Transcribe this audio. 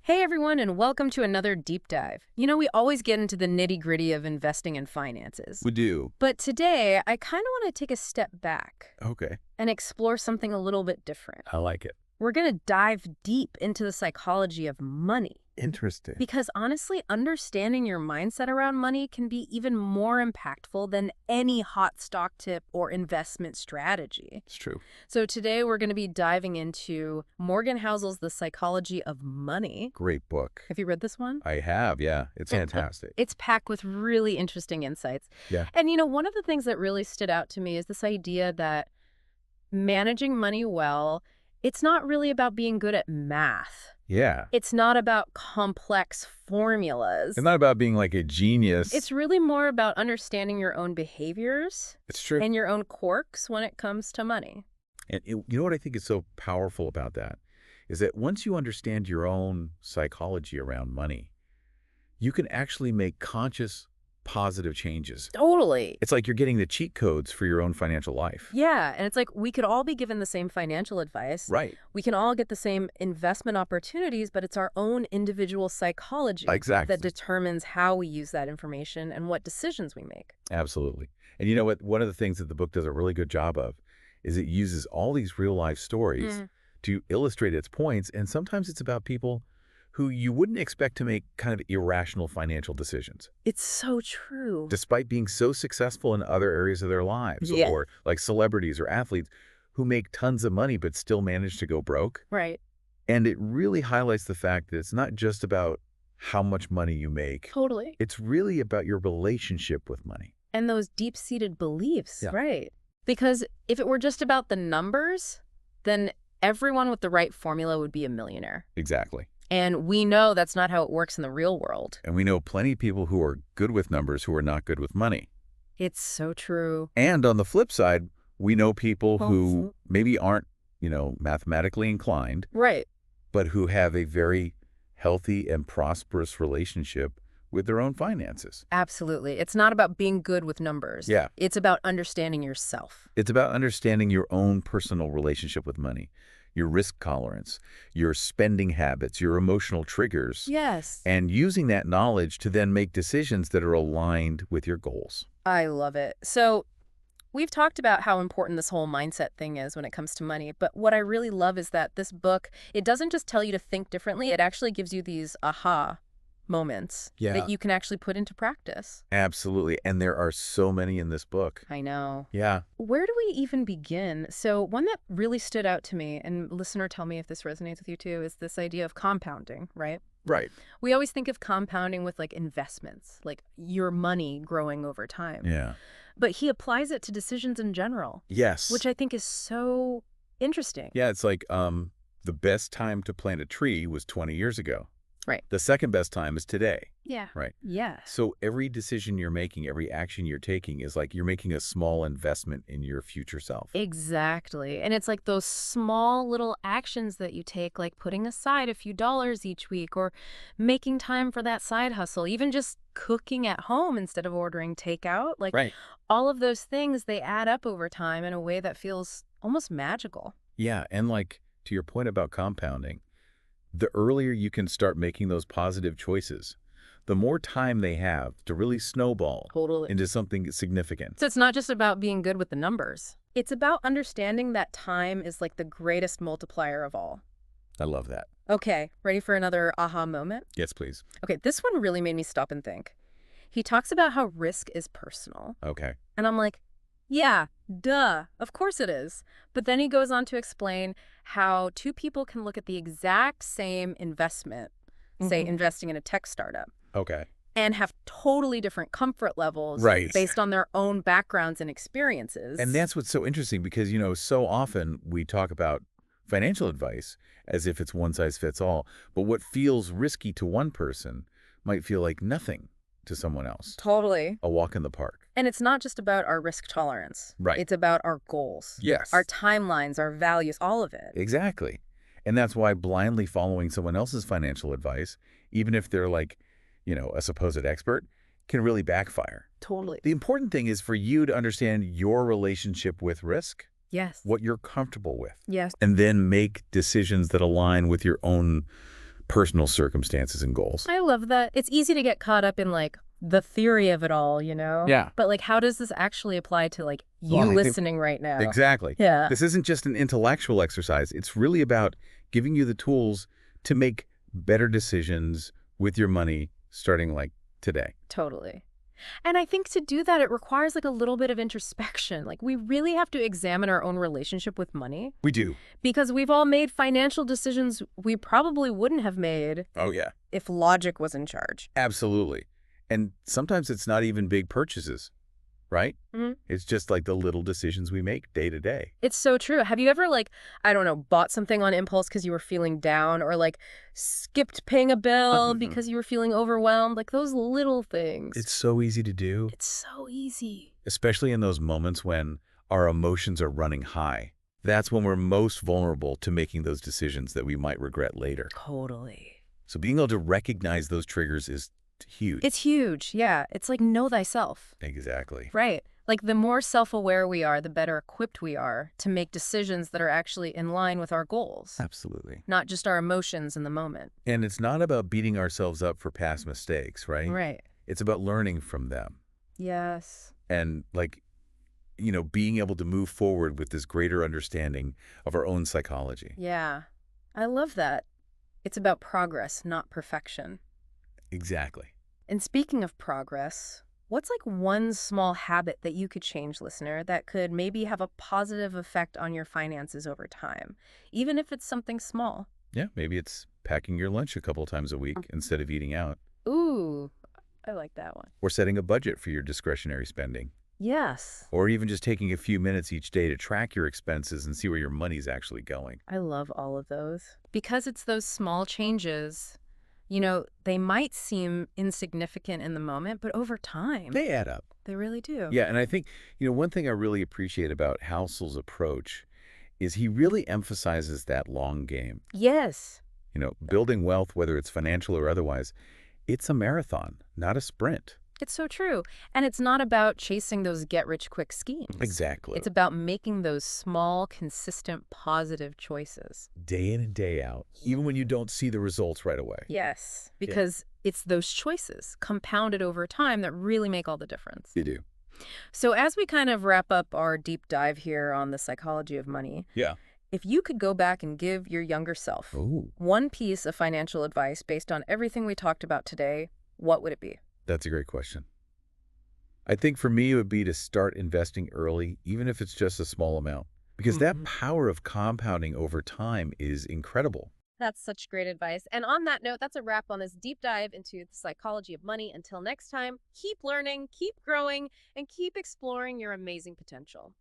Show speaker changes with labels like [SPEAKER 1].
[SPEAKER 1] Hey everyone, and welcome to another deep dive. We always get into the nitty-gritty of investing and finances.
[SPEAKER 2] We do.
[SPEAKER 1] But today, I kind of want to take a step back
[SPEAKER 2] Okay.
[SPEAKER 1] and explore something a little bit different.
[SPEAKER 2] I like it.
[SPEAKER 1] We're going to dive deep into the psychology of money.
[SPEAKER 2] Interesting.
[SPEAKER 1] Because honestly, understanding your mindset around money can be even more impactful than any hot stock tip or investment strategy.
[SPEAKER 2] It's true.
[SPEAKER 1] So today we're going to be diving into Morgan Housel's The Psychology of Money.
[SPEAKER 2] Great book.
[SPEAKER 1] Have you read this one?
[SPEAKER 2] I have, yeah. It's fantastic.
[SPEAKER 1] It's packed with really interesting insights.
[SPEAKER 2] Yeah.
[SPEAKER 1] And one of the things that really stood out to me is this idea that managing money well, it's not really about being good at math.
[SPEAKER 2] Yeah.
[SPEAKER 1] It's not about complex formulas.
[SPEAKER 2] It's not about being like a genius.
[SPEAKER 1] It's really more about understanding your own behaviors
[SPEAKER 2] It's true.
[SPEAKER 1] and your own quirks when it comes to money.
[SPEAKER 2] And you know what I think is so powerful about that is that once you understand your own psychology around money, you can actually make conscious, positive changes.
[SPEAKER 1] Totally.
[SPEAKER 2] It's like you're getting the cheat codes for your own financial life.
[SPEAKER 1] Yeah, and it's like we could all be given the same financial advice.
[SPEAKER 2] Right.
[SPEAKER 1] We can all get the same investment opportunities, but it's our own individual psychology
[SPEAKER 2] Exactly.
[SPEAKER 1] that determines how we use that information and what decisions we make.
[SPEAKER 2] Absolutely. And you know what? One of the things that the book does a really good job of is it uses all these real-life stories to illustrate its points, and sometimes it's about people who you wouldn't expect to make kind of irrational financial decisions,
[SPEAKER 1] It's so true.
[SPEAKER 2] despite being so successful in other areas of their lives,
[SPEAKER 1] Yeah.
[SPEAKER 2] or like celebrities or athletes who make tons of money but still manage to go broke.
[SPEAKER 1] Right.
[SPEAKER 2] And it really highlights the fact that it's not just about how much money you make.
[SPEAKER 1] Totally.
[SPEAKER 2] It's really about your relationship with money.
[SPEAKER 1] And those deep-seated beliefs,
[SPEAKER 2] Yeah.
[SPEAKER 1] right? Because if it were just about the numbers, then everyone with the right formula would be a millionaire.
[SPEAKER 2] Exactly.
[SPEAKER 1] And we know that's not how it works in the real world.
[SPEAKER 2] And we know plenty of people who are good with numbers who are not good with money.
[SPEAKER 1] It's so true.
[SPEAKER 2] And on the flip side, we know people who
[SPEAKER 1] Well,
[SPEAKER 2] maybe aren't, mathematically inclined,
[SPEAKER 1] right.
[SPEAKER 2] but who have a very healthy and prosperous relationship with their own finances.
[SPEAKER 1] Absolutely. It's not about being good with numbers.
[SPEAKER 2] Yeah.
[SPEAKER 1] It's about understanding yourself.
[SPEAKER 2] It's about understanding your own personal relationship with money, your risk tolerance, your spending habits, your emotional triggers,
[SPEAKER 1] Yes.
[SPEAKER 2] and using that knowledge to then make decisions that are aligned with your goals.
[SPEAKER 1] I love it. So we've talked about how important this whole mindset thing is when it comes to money. But what I really love is that this book, it doesn't just tell you to think differently. It actually gives you these aha moments that you can actually put into practice.
[SPEAKER 2] Absolutely. And there are so many in this book.
[SPEAKER 1] I know.
[SPEAKER 2] Yeah.
[SPEAKER 1] Where do we even begin? So one that really stood out to me, and listener, tell me if this resonates with you too, is this idea of compounding, right?
[SPEAKER 2] Right.
[SPEAKER 1] We always think of compounding with like investments, like your money growing over time.
[SPEAKER 2] Yeah.
[SPEAKER 1] But he applies it to decisions in general,
[SPEAKER 2] Yes.
[SPEAKER 1] which I think is so interesting.
[SPEAKER 2] Yeah, it's like the best time to plant a tree was 20 years ago.
[SPEAKER 1] Right.
[SPEAKER 2] The second best time is today.
[SPEAKER 1] Yeah.
[SPEAKER 2] Right.
[SPEAKER 1] Yes.
[SPEAKER 2] So every decision you're making, every action you're taking is like you're making a small investment in your future self.
[SPEAKER 1] Exactly. And it's like those small little actions that you take, like putting aside a few dollars each week or making time for that side hustle, even just cooking at home instead of ordering takeout. Like
[SPEAKER 2] Right.
[SPEAKER 1] all of those things, they add up over time in a way that feels almost magical.
[SPEAKER 2] Yeah. And like to your point about compounding, the earlier you can start making those positive choices, the more time they have to really snowball
[SPEAKER 1] Totally.
[SPEAKER 2] into something significant.
[SPEAKER 1] So it's not just about being good with the numbers. It's about understanding that time is like the greatest multiplier of all.
[SPEAKER 2] I love that.
[SPEAKER 1] Okay, ready for another aha moment?
[SPEAKER 2] Yes, please.
[SPEAKER 1] Okay, this one really made me stop and think. He talks about how risk is personal.
[SPEAKER 2] Okay.
[SPEAKER 1] And I'm like, yeah, duh, of course it is. But then he goes on to explain how two people can look at the exact same investment, say investing in a tech startup,
[SPEAKER 2] Okay.
[SPEAKER 1] and have totally different comfort levels
[SPEAKER 2] Right.
[SPEAKER 1] based on their own backgrounds and experiences.
[SPEAKER 2] And that's what's so interesting because, so often we talk about financial advice as if it's one size fits all. But what feels risky to one person might feel like nothing to someone else.
[SPEAKER 1] Totally.
[SPEAKER 2] A walk in the park.
[SPEAKER 1] And it's not just about our risk tolerance.
[SPEAKER 2] Right.
[SPEAKER 1] It's about our goals.
[SPEAKER 2] Yes.
[SPEAKER 1] Our timelines, our values, all of it.
[SPEAKER 2] Exactly. And that's why blindly following someone else's financial advice, even if they're like, a supposed expert, can really backfire.
[SPEAKER 1] Totally.
[SPEAKER 2] The important thing is for you to understand your relationship with risk,
[SPEAKER 1] Yes.
[SPEAKER 2] what you're comfortable with,
[SPEAKER 1] Yes.
[SPEAKER 2] and then make decisions that align with your own personal circumstances and goals.
[SPEAKER 1] I love that. It's easy to get caught up in like the theory of it all, you know?
[SPEAKER 2] Yeah.
[SPEAKER 1] But like, how does this actually apply to like you
[SPEAKER 2] Well, I think-
[SPEAKER 1] listening right now?
[SPEAKER 2] Exactly.
[SPEAKER 1] Yeah.
[SPEAKER 2] This isn't just an intellectual exercise. It's really about giving you the tools to make better decisions with your money starting like today.
[SPEAKER 1] Totally. And I think to do that, it requires like a little bit of introspection. Like we really have to examine our own relationship with money
[SPEAKER 2] We do.
[SPEAKER 1] because we've all made financial decisions we probably wouldn't have made
[SPEAKER 2] Oh, yeah.
[SPEAKER 1] if logic was in charge.
[SPEAKER 2] Absolutely. And sometimes it's not even big purchases, right?
[SPEAKER 1] Mhm.
[SPEAKER 2] It's just like the little decisions we make day to day.
[SPEAKER 1] It's so true. Have you ever like, I don't know, bought something on impulse because you were feeling down or like skipped paying a bill
[SPEAKER 2] Mhm.
[SPEAKER 1] because you were feeling overwhelmed? Like those little things.
[SPEAKER 2] It's so easy to do,
[SPEAKER 1] It's so easy.
[SPEAKER 2] especially in those moments when our emotions are running high. That's when we're most vulnerable to making those decisions that we might regret later.
[SPEAKER 1] Totally.
[SPEAKER 2] So being able to recognize those triggers is huge.
[SPEAKER 1] It's huge. Yeah. It's like know thyself.
[SPEAKER 2] Exactly.
[SPEAKER 1] Right. Like the more self-aware we are, the better equipped we are to make decisions that are actually in line with our goals,
[SPEAKER 2] Absolutely.
[SPEAKER 1] not just our emotions in the moment.
[SPEAKER 2] And it's not about beating ourselves up for past mistakes, right?
[SPEAKER 1] Right.
[SPEAKER 2] It's about learning from them
[SPEAKER 1] Yes.
[SPEAKER 2] and being able to move forward with this greater understanding of our own psychology.
[SPEAKER 1] Yeah. I love that. It's about progress, not perfection.
[SPEAKER 2] Exactly.
[SPEAKER 1] And speaking of progress, what's like one small habit that you could change, listener, that could maybe have a positive effect on your finances over time, even if it's something small?
[SPEAKER 2] Yeah, maybe it's packing your lunch a couple times a week instead of eating out,
[SPEAKER 1] Ooh, I like that one.
[SPEAKER 2] or setting a budget for your discretionary spending,
[SPEAKER 1] Yes.
[SPEAKER 2] or even just taking a few minutes each day to track your expenses and see where your money's actually going.
[SPEAKER 1] I love all of those. Because it's those small changes, they might seem insignificant in the moment, but over time,
[SPEAKER 2] They add up.
[SPEAKER 1] they really do.
[SPEAKER 2] Yeah, and I think, one thing I really appreciate about Housel's approach is he really emphasizes that long game.
[SPEAKER 1] Yes.
[SPEAKER 2] Building wealth, whether it's financial or otherwise, it's a marathon, not a sprint.
[SPEAKER 1] It's so true. And it's not about chasing those get-rich-quick schemes.
[SPEAKER 2] Exactly.
[SPEAKER 1] It's about making those small, consistent, positive choices.
[SPEAKER 2] Day in and day out, even when you don't see the results right away.
[SPEAKER 1] Yes. Because it's those choices compounded over time that really make all the difference.
[SPEAKER 2] You do.
[SPEAKER 1] So as we kind of wrap up our deep dive here on the psychology of money,
[SPEAKER 2] Yeah.
[SPEAKER 1] if you could go back and give your younger self
[SPEAKER 2] Ooh,
[SPEAKER 1] one piece of financial advice based on everything we talked about today, what would it be?
[SPEAKER 2] that's a great question. I think for me, it would be to start investing early, even if it's just a small amount, because that power of compounding over time is incredible.
[SPEAKER 1] That's such great advice. And on that note, that's a wrap on this deep dive into the psychology of money. Until next time, keep learning, keep growing, and keep exploring your amazing potential.